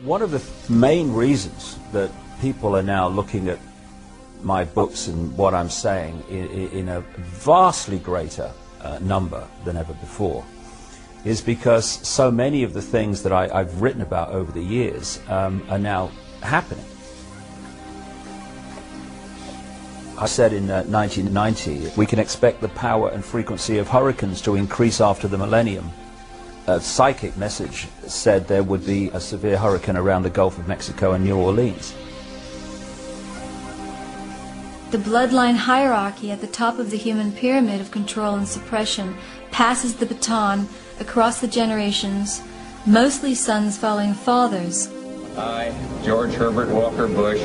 One of the main reasons that people are now looking at my books and what I'm saying in a vastly greater number than ever before is because so many of the things that I've written about over the years are now happening. I said in 1990 we can expect the power and frequency of hurricanes to increase after the millennium. A psychic message said there would be a severe hurricane around the Gulf of Mexico and New Orleans. The bloodline hierarchy at the top of the human pyramid of control and suppression passes the baton across the generations, mostly sons following fathers. I, George Herbert Walker Bush,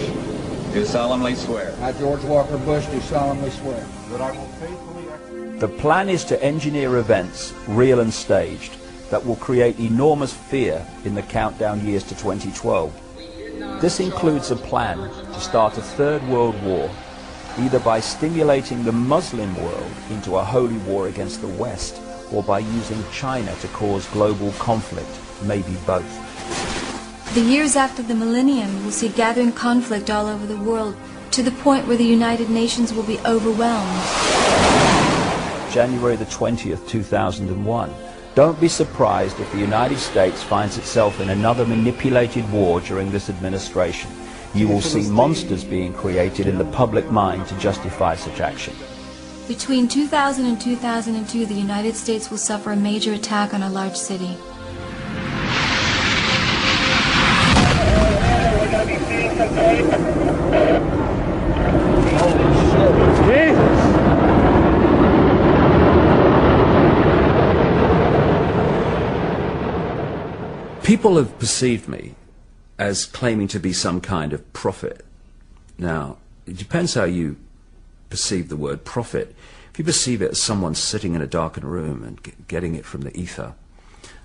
do solemnly swear. I, George Walker Bush, do solemnly swear that I will faithfully execute. The plan is to engineer events, real and staged, that will create enormous fear in the countdown years to 2012. This includes a plan to start a third world war, either by stimulating the Muslim world into a holy war against the West, or by using China to cause global conflict, maybe both. The years after the millennium will see gathering conflict all over the world, to the point where the United Nations will be overwhelmed. January the 20th, 2001. Don't be surprised if the United States finds itself in another manipulated war during this administration. You will see monsters being created in the public mind to justify such action. Between 2000 and 2002, the United States will suffer a major attack on a large city. People have perceived me as claiming to be some kind of prophet. Now, it depends how you perceive the word prophet. If you perceive it as someone sitting in a darkened room and getting it from the ether,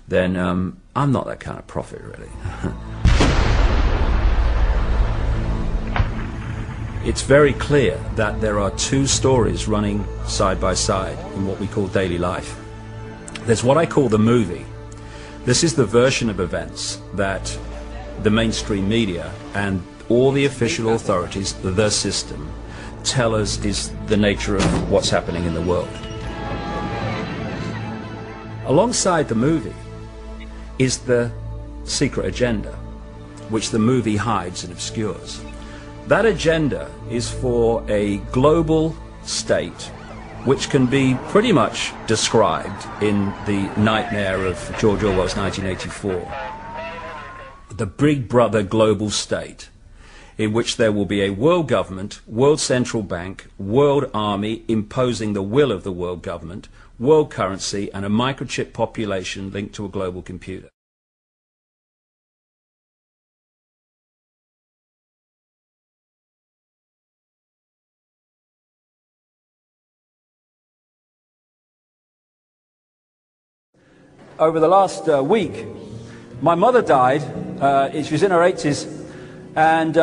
then I'm not that kind of prophet, really. It's very clear that there are two stories running side by side in what we call daily life. There's what I call the movie. This is the version of events that the mainstream media and all the official authorities, the system, tell us is the nature of what's happening in the world. Alongside the movie is the secret agenda, which the movie hides and obscures. That agenda is for a global state which can be pretty much described in the nightmare of George Orwell's 1984. The Big Brother global state, in which there will be a world government, world central bank, world army imposing the will of the world government, world currency, and a microchip population linked to a global computer. Over the last week, my mother died. She was in her 80s, and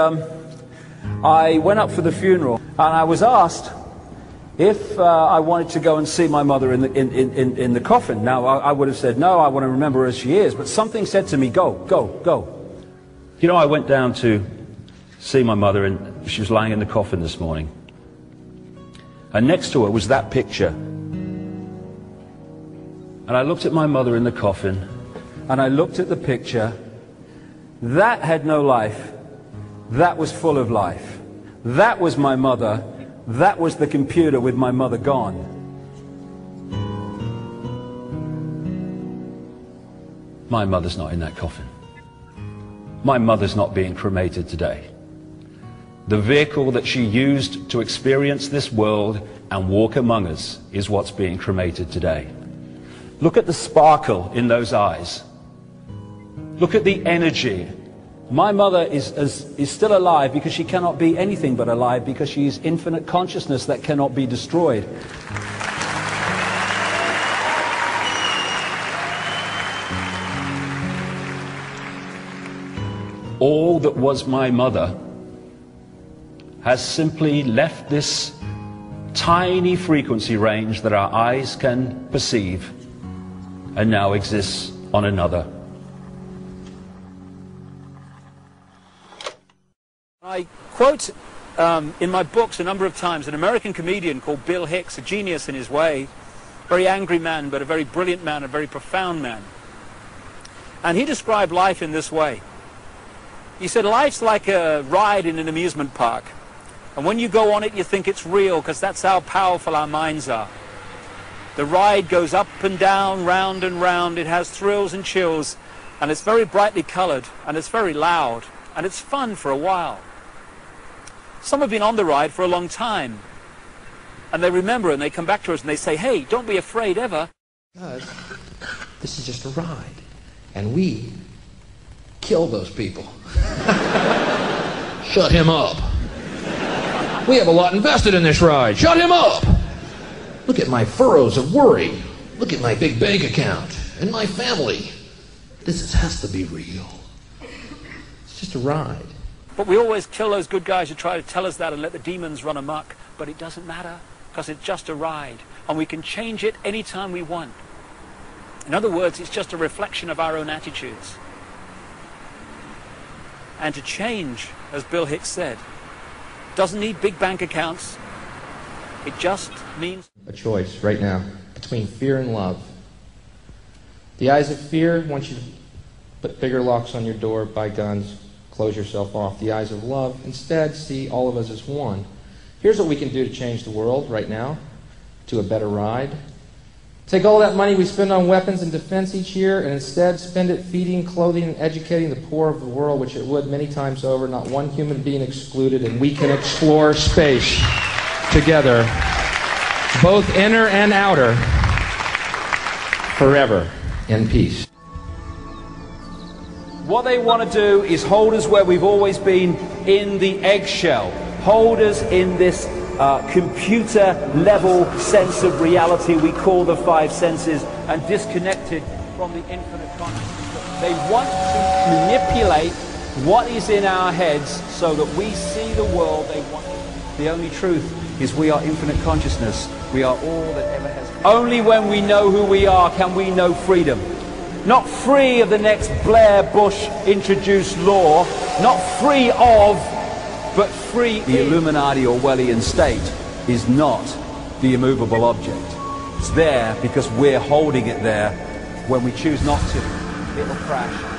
I went up for the funeral, and I was asked if I wanted to go and see my mother in the coffin. Now, I would have said no, I want to remember her as she is, but something said to me, go, go, go. You know, I went down to see my mother, and she was lying in the coffin this morning, and next to her was that picture. And I looked at my mother in the coffin, and I looked at the picture. That had no life. That was full of life. That was my mother. That was the computer with my mother gone. My mother's not in that coffin. My mother's not being cremated today. The vehicle that she used to experience this world and walk among us is what's being cremated today. Look at the sparkle in those eyes. Look at the energy. My mother is still alive because she cannot be anything but alive, because she is infinite consciousness that cannot be destroyed. All that was my mother has simply left this tiny frequency range that our eyes can perceive, and now exists on another. I quote in my books a number of times an American comedian called Bill Hicks, a genius in his way, very angry man, but a very brilliant man, a very profound man. And he described life in this way. He said, life's like a ride in an amusement park. And when you go on it, you think it's real, because that's how powerful our minds are. The ride goes up and down, round and round. It has thrills and chills, and it's very brightly colored, and it's very loud, and it's fun for a while. Some have been on the ride for a long time, and they remember it, and they come back to us and they say, hey, don't be afraid ever. Because this is just a ride, and we kill those people. Shut him up. We have a lot invested in this ride. Shut him up. Look at my furrows of worry. Look at my big bank account and my family. Has to be real. It's just a ride. But we always kill those good guys who try to tell us that and let the demons run amok. But it doesn't matter, because it's just a ride. And we can change it anytime we want. In other words, it's just a reflection of our own attitudes. And to change, as Bill Hicks said, doesn't need big bank accounts. It just means a choice right now between fear and love. The eyes of fear want you to put bigger locks on your door, buy guns, close yourself off. The eyes of love instead see all of us as one. Here's what we can do to change the world right now to a better ride. Take all that money we spend on weapons and defense each year and instead spend it feeding, clothing, and educating the poor of the world, which it would many times over, not one human being excluded, and we can explore space together, both inner and outer, forever in peace. what they want to do is hold us where we've always been, in the eggshell. Hold us in this computer-level sense of reality we call the five senses, and disconnected from the infinite consciousness. They want to manipulate what is in our heads so that we see the world they want. The only truth is we are infinite consciousness. We are all that ever has been. Only when we know who we are can we know freedom. Not free of the next Blair Bush introduced law, not free of, but free. The Illuminati Orwellian state is not the immovable object. It's there because we're holding it there. When we choose not to, it will crash.